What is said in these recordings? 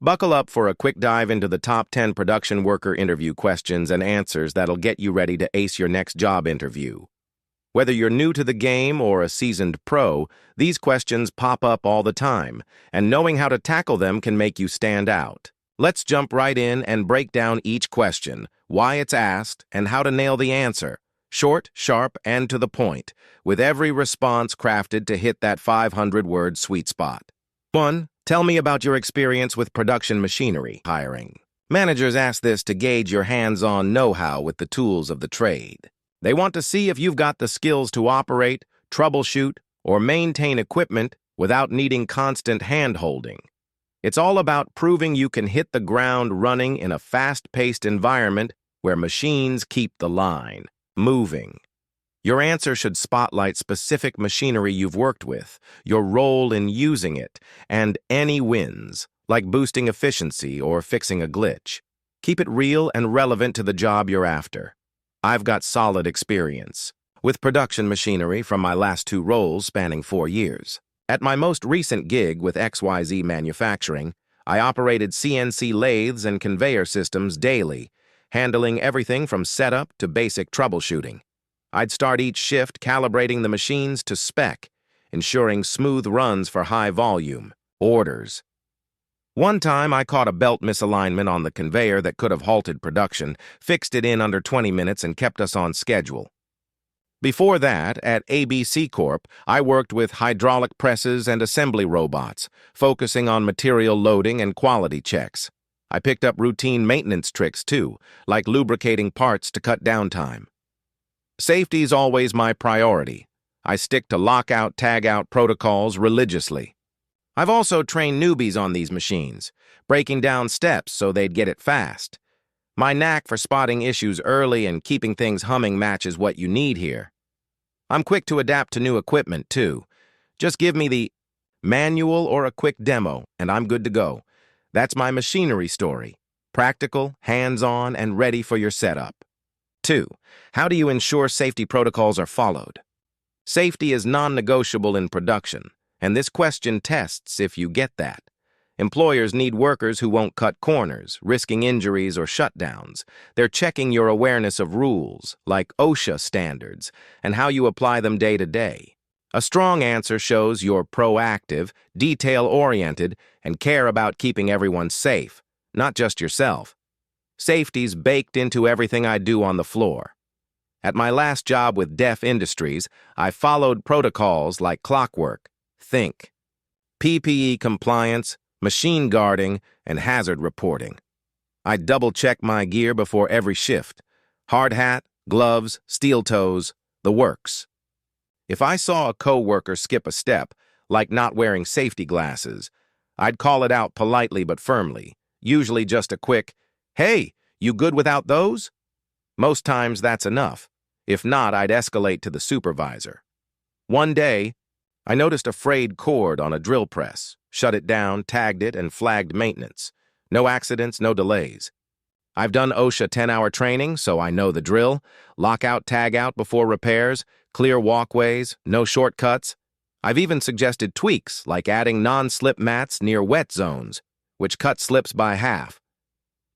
Buckle up for a quick dive into the top 10 production worker interview questions and answers that'll get you ready to ace your next job interview. Whether you're new to the game or a seasoned pro, these questions pop up all the time, and knowing how to tackle them can make you stand out. Let's jump right in and break down each question, why it's asked, and how to nail the answer. Short, sharp, and to the point, with every response crafted to hit that 500-word sweet spot. 1. Tell me about your experience with production machinery hiring. Managers ask this to gauge your hands-on know-how with the tools of the trade. They want to see if you've got the skills to operate, troubleshoot, or maintain equipment without needing constant hand-holding. It's all about proving you can hit the ground running in a fast-paced environment where machines keep the line moving. Your answer should spotlight specific machinery you've worked with, your role in using it, and any wins, like boosting efficiency or fixing a glitch. Keep it real and relevant to the job you're after. I've got solid experience with production machinery from my last 2 roles spanning 4 years. At my most recent gig with XYZ Manufacturing, I operated CNC lathes and conveyor systems daily, handling everything from setup to basic troubleshooting. I'd start each shift calibrating the machines to spec, ensuring smooth runs for high volume orders. One time, I caught a belt misalignment on the conveyor that could have halted production, fixed it in under 20 minutes, and kept us on schedule. Before that, at ABC Corp, I worked with hydraulic presses and assembly robots, focusing on material loading and quality checks. I picked up routine maintenance tricks, too, like lubricating parts to cut downtime. Safety's always my priority. I stick to lockout, tagout protocols religiously. I've also trained newbies on these machines, breaking down steps so they'd get it fast. My knack for spotting issues early and keeping things humming matches what you need here. I'm quick to adapt to new equipment, too. Just give me the manual or a quick demo, and I'm good to go. That's my machinery story. Practical, hands-on, and ready for your setup. 2. How do you ensure safety protocols are followed? Safety is non-negotiable in production, and this question tests if you get that. Employers need workers who won't cut corners, risking injuries or shutdowns. They're checking your awareness of rules, like OSHA standards, and how you apply them day to day. A strong answer shows you're proactive, detail-oriented, and care about keeping everyone safe, not just yourself. Safety's baked into everything I do on the floor. At my last job with Def Industries, I followed protocols like clockwork, think, PPE compliance, machine guarding, and hazard reporting. I double-check my gear before every shift. Hard hat, gloves, steel toes, the works. If I saw a coworker skip a step, like not wearing safety glasses, I'd call it out politely but firmly, usually just a quick, "Hey, you good without those?" Most times that's enough. If not, I'd escalate to the supervisor. One day, I noticed a frayed cord on a drill press, shut it down, tagged it, and flagged maintenance. No accidents, no delays. I've done OSHA 10-hour training, so I know the drill. Lockout, tag out before repairs, clear walkways, no shortcuts. I've even suggested tweaks, like adding non-slip mats near wet zones, which cut slips by half.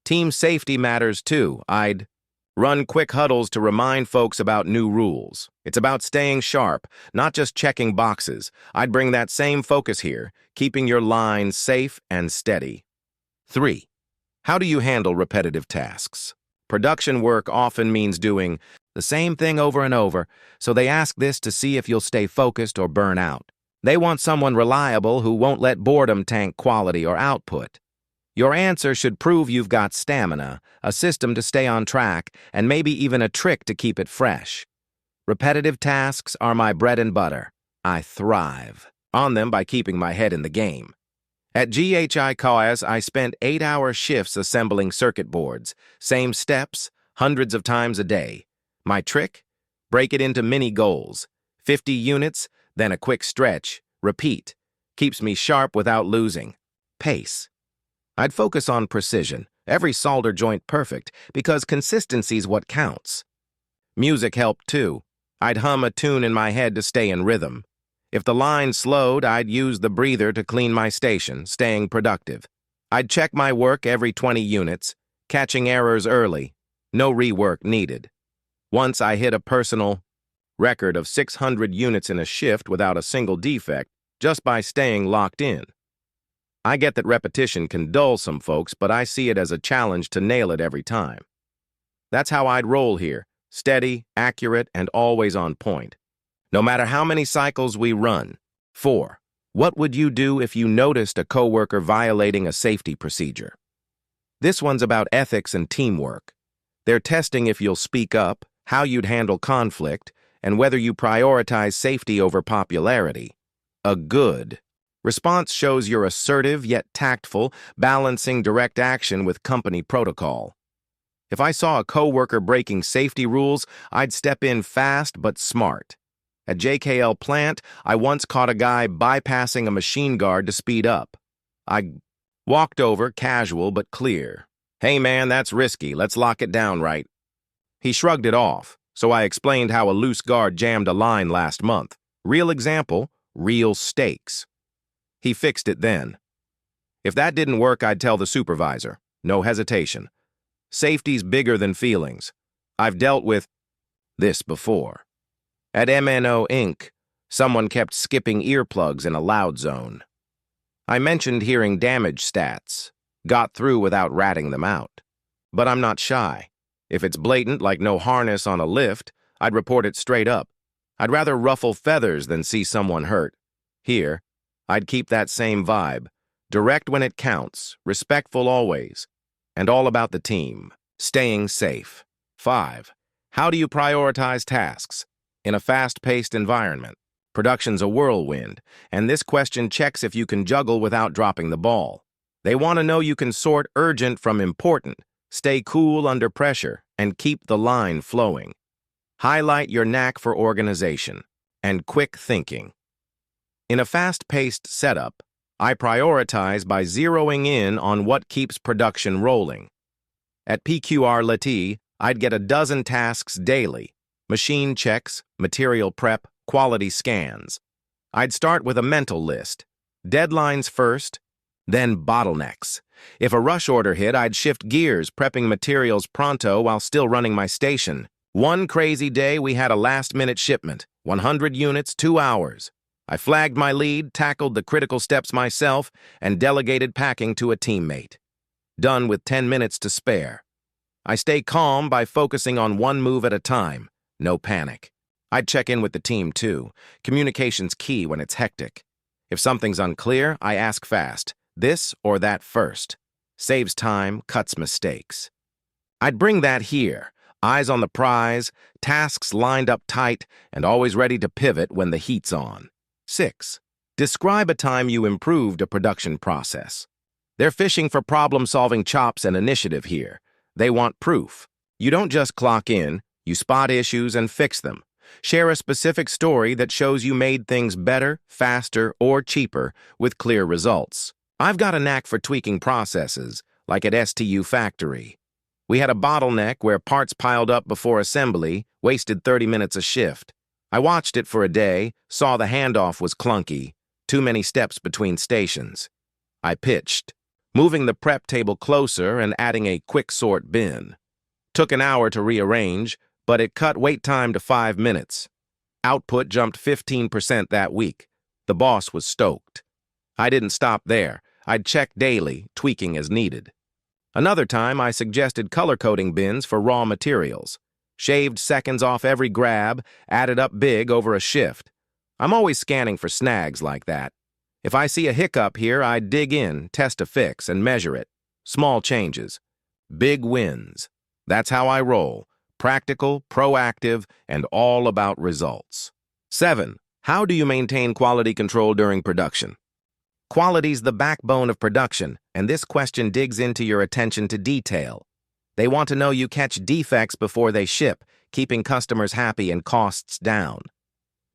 Team safety matters too. I'd run quick huddles to remind folks about new rules. It's about staying sharp, not just checking boxes. I'd bring that same focus here, keeping your line safe and steady. 3. How do you handle repetitive tasks? Production work often means doing the same thing over and over, so they ask this to see if you'll stay focused or burn out. They want someone reliable who won't let boredom tank quality or output. Your answer should prove you've got stamina, a system to stay on track, and maybe even a trick to keep it fresh. Repetitive tasks are my bread and butter. I thrive on them by keeping my head in the game. At GHI Cause, I spent 8-hour shifts assembling circuit boards, same steps, hundreds of times a day. My trick? Break it into mini goals. 50 units, then a quick stretch. Repeat. Keeps me sharp without losing pace. I'd focus on precision, every solder joint perfect, because consistency's what counts. Music helped too. I'd hum a tune in my head to stay in rhythm. If the line slowed, I'd use the breather to clean my station, staying productive. I'd check my work every 20 units, catching errors early. No rework needed. Once I hit a personal record of 600 units in a shift without a single defect, just by staying locked in. I get that repetition can dull some folks, but I see it as a challenge to nail it every time. That's how I'd roll here, steady, accurate, and always on point. No matter how many cycles we run. 4. What would you do if you noticed a coworker violating a safety procedure? This one's about ethics and teamwork. They're testing if you'll speak up, how you'd handle conflict, and whether you prioritize safety over popularity. A good response shows you're assertive yet tactful, balancing direct action with company protocol. If I saw a coworker breaking safety rules, I'd step in fast but smart. At JKL plant, I once caught a guy bypassing a machine guard to speed up. I walked over, casual but clear. "Hey man, that's risky. Let's lock it down right." He shrugged it off, so I explained how a loose guard jammed a line last month. Real example, real stakes. He fixed it then. If that didn't work, I'd tell the supervisor. No hesitation. Safety's bigger than feelings. I've dealt with this before. At MNO Inc., someone kept skipping earplugs in a loud zone. I mentioned hearing damage stats, got through without ratting them out. But I'm not shy. If it's blatant, like no harness on a lift, I'd report it straight up. I'd rather ruffle feathers than see someone hurt. Here, I'd keep that same vibe. Direct when it counts, respectful always, and all about the team. Staying safe. 5. How do you prioritize tasks? In a fast-paced environment, production's a whirlwind, and this question checks if you can juggle without dropping the ball. They want to know you can sort urgent from important, stay cool under pressure, and keep the line flowing. Highlight your knack for organization and quick thinking. In a fast-paced setup, I prioritize by zeroing in on what keeps production rolling. At PQR Lati, I'd get a dozen tasks daily. Machine checks, material prep, quality scans. I'd start with a mental list. Deadlines first, then bottlenecks. If a rush order hit, I'd shift gears, prepping materials pronto while still running my station. One crazy day, we had a last-minute shipment, 100 units, 2 hours. I flagged my lead, tackled the critical steps myself, and delegated packing to a teammate. Done with 10 minutes to spare. I stay calm by focusing on one move at a time. No panic. I'd check in with the team, too. Communication's key when it's hectic. If something's unclear, I ask fast. This or that first. Saves time, cuts mistakes. I'd bring that here. Eyes on the prize, tasks lined up tight, and always ready to pivot when the heat's on. 6. Describe a time you improved a production process. They're fishing for problem-solving chops and initiative here. They want proof. You don't just clock in, you spot issues and fix them. Share a specific story that shows you made things better, faster, or cheaper with clear results. I've got a knack for tweaking processes, like at STU Factory. We had a bottleneck where parts piled up before assembly, wasted 30 minutes a shift. I watched it for a day, saw the handoff was clunky, too many steps between stations. I pitched, moving the prep table closer and adding a quick sort bin. Took an hour to rearrange, but it cut wait time to 5 minutes. Output jumped 15% that week. The boss was stoked. I didn't stop there. I'd check daily, tweaking as needed. Another time, I suggested color-coding bins for raw materials. Shaved seconds off every grab, added up big over a shift. I'm always scanning for snags like that. If I see a hiccup here, I dig in, test a fix, and measure it. Small changes. Big wins. That's how I roll. Practical, proactive, and all about results. 7. How do you maintain quality control during production? Quality's the backbone of production, and this question digs into your attention to detail. They want to know you catch defects before they ship, keeping customers happy and costs down.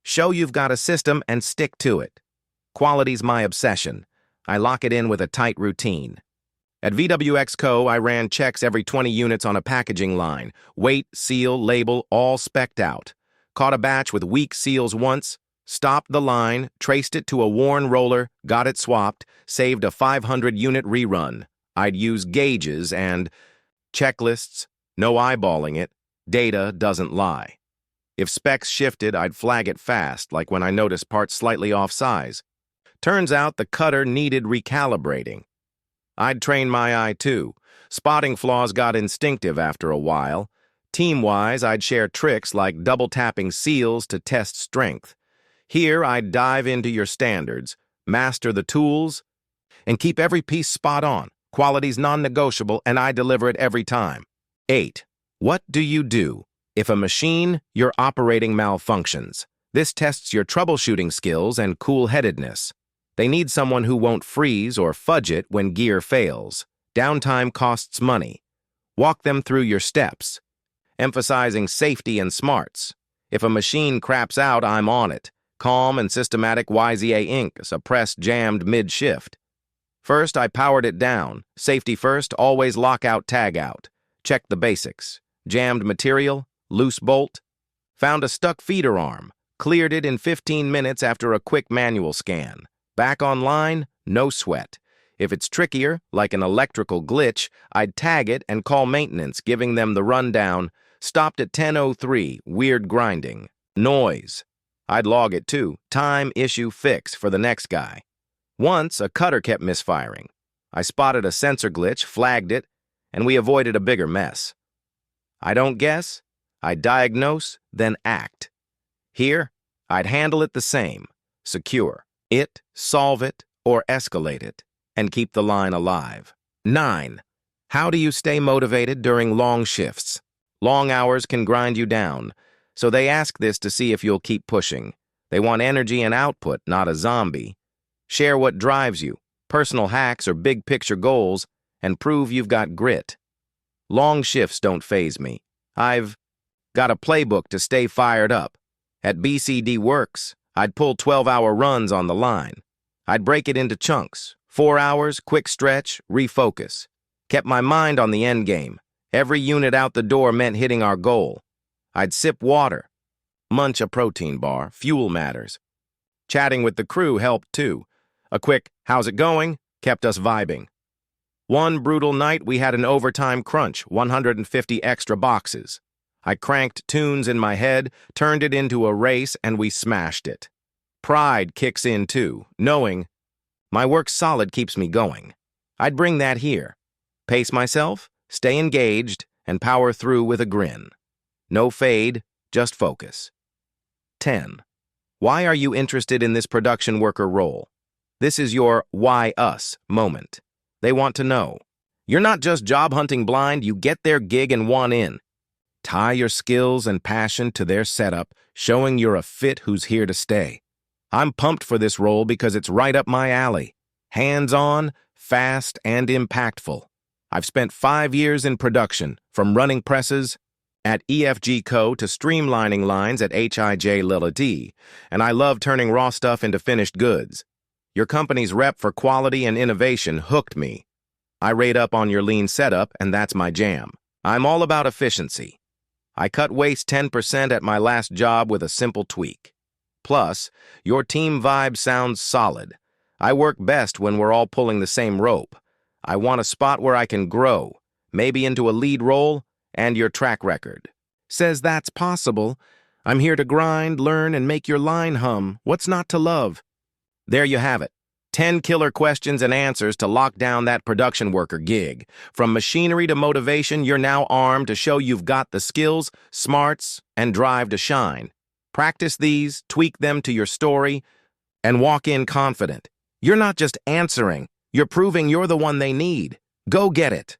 Show you've got a system and stick to it. Quality's my obsession. I lock it in with a tight routine. At VWX Co., I ran checks every 20 units on a packaging line. Weight, seal, label, all spec'd out. Caught a batch with weak seals once, Stopped the line, traced it to a worn roller, got it swapped, saved a 500-unit rerun. I'd use gauges and checklists, no eyeballing it. Data doesn't lie. If specs shifted, I'd flag it fast, like when I noticed parts slightly off size. Turns out the cutter needed recalibrating. I'd train my eye too. Spotting flaws got instinctive after a while. Team-wise, I'd share tricks like double-tapping seals to test strength. Here, I'd dive into your standards, master the tools, and keep every piece spot on. Quality's non-negotiable, and I deliver it every time. 8. What do you do if a machine you're operating malfunctions? This tests your troubleshooting skills and cool-headedness. They need someone who won't freeze or fudge it when gear fails. Downtime costs money. Walk them through your steps, emphasizing safety and smarts. If a machine craps out, I'm on it. Calm and systematic YZA Inc. suppressed jammed mid-shift. First, I powered it down. Safety first, always lockout, tag out. Checked the basics. Jammed material, loose bolt. Found a stuck feeder arm. Cleared it in 15 minutes after a quick manual scan. Back online, no sweat. If it's trickier, like an electrical glitch, I'd tag it and call maintenance, giving them the rundown. Stopped at 10:03, weird grinding. Noise. I'd log it too. Time, issue, fix for the next guy. Once, a cutter kept misfiring. I spotted a sensor glitch, flagged it, and we avoided a bigger mess. I don't guess, I diagnose, then act. Here, I'd handle it the same. Secure it, solve it, or escalate it, and keep the line alive. 9. How do you stay motivated during long shifts? Long hours can grind you down, so they ask this to see if you'll keep pushing. They want energy and output, not a zombie. Share what drives you, personal hacks or big-picture goals, and prove you've got grit. Long shifts don't faze me. I've got a playbook to stay fired up. At BCD Works, I'd pull 12-hour runs on the line. I'd break it into chunks. 4 hours, quick stretch, refocus. Kept my mind on the end game. Every unit out the door meant hitting our goal. I'd sip water, munch a protein bar, fuel matters. Chatting with the crew helped too. A quick, how's it going, kept us vibing. One brutal night, we had an overtime crunch, 150 extra boxes. I cranked tunes in my head, turned it into a race, and we smashed it. Pride kicks in too, knowing my work solid keeps me going. I'd bring that here. Pace myself, stay engaged, and power through with a grin. No fade, just focus. 10. Why are you interested in this production worker role? This is your why us moment. They want to know. You're not just job hunting blind, you get their gig and want in. Tie your skills and passion to their setup, showing you're a fit who's here to stay. I'm pumped for this role because it's right up my alley. Hands-on, fast, and impactful. I've spent 5 years in production, from running presses at EFG Co. to streamlining lines at HIJ Ltd, and I love turning raw stuff into finished goods. Your company's rep for quality and innovation hooked me. I rate up on your lean setup, and that's my jam. I'm all about efficiency. I cut waste 10% at my last job with a simple tweak. Plus, your team vibe sounds solid. I work best when we're all pulling the same rope. I want a spot where I can grow, maybe into a lead role, and your track record. Says that's possible. I'm here to grind, learn, and make your line hum. What's not to love? There you have it. 10 killer questions and answers to lock down that production worker gig. From machinery to motivation, you're now armed to show you've got the skills, smarts, and drive to shine. Practice these, tweak them to your story, and walk in confident. You're not just answering, you're proving you're the one they need. Go get it.